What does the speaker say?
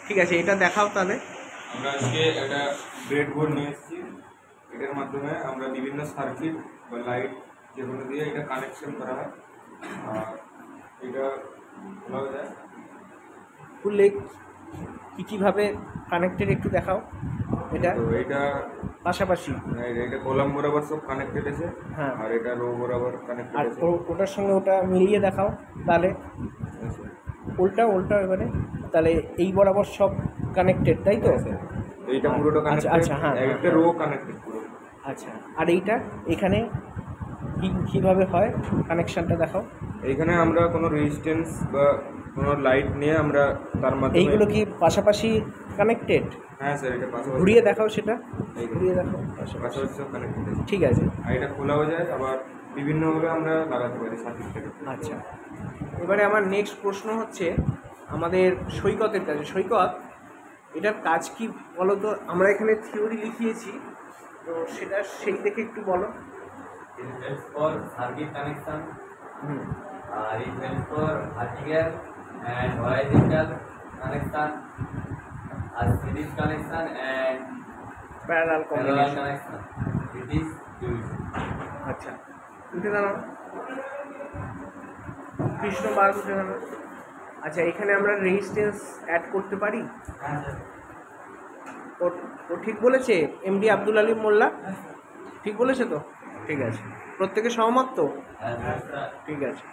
ঠিক আছে, এটা দেখাও তাহলে। আমরা আজকে একটা ব্রেডবোর্ড নিয়ে এসেছি। এটার মাধ্যমে আমরা বিভিন্ন সার্কিট বা লাইট যেগুলো দিয়ে এটা কানেকশন করা হয়। আর এটা খোলা যায়। খুললে কীভাবে কানেক্টেড একটু দেখাও। এটা তো এটা পাশাপাশি, এটা কলাম বরাবর সব কানেক্টেড আছে। হ্যাঁ, আর এটা রো বরাবর কানেক্টেড আর আছে। ওটার সঙ্গে ওটা মিলিয়ে দেখাও তাহলে। উল্টা এবারে তাহলে এই বরাবর সব কানেক্টেড, তাই তো? এইটা পুরোটা কানেক্টেড। আচ্ছা, হ্যাঁ, একটা রো কানেক্টেড পুরো। আচ্ছা, আর এইটা এখানে কীভাবে হয় কানেকশানটা দেখাও। এইখানে আমরা কোনো রেজিস্ট্যান্স বা কোনো লাইট নিয়ে আমরা তার মাধ্যমে। এইগুলো কি পাশাপাশি কানেক্টেড? হ্যাঁ স্যার, এটা পাশাপাশি। ঘুরিয়ে দেখাও, সেটা এই ঘুরিয়ে দেখাও। পাশাপাশি সব কানেক্টেড। ঠিক আছে, আর এটা খোলাও যায়, আবার বিভিন্নভাবে আমরা লাগাতে পারি সার্কিটটাকে। আচ্ছা। এবারে আমার নেক্সট প্রশ্ন হচ্ছে আমাদের সৈকতের কাছে। সৈকত, এটার কাজ কি বলো তো? আমরা এখানে থিওরি লিখিয়েছি, তো সেটা সেই দেখে একটু বলো। It helps for circuit connection, hmm, it helps for vertical and horizontal connection, series connection and parallel parallel combination. connection. It is used. আচ্ছা, উঠে দাঁড়াও কৃষ্ণ, বার উঠে দাঁড়াও। আচ্ছা, এখানে আমরা রেজিস্ট্যান্স অ্যাড করতে পারি? ও ঠিক বলেছে এমডি আব্দুল আলী মোল্লা? ঠিক বলেছে তো? ঠিক আছে, প্রত্যেকে সহমত তো? ঠিক আছে।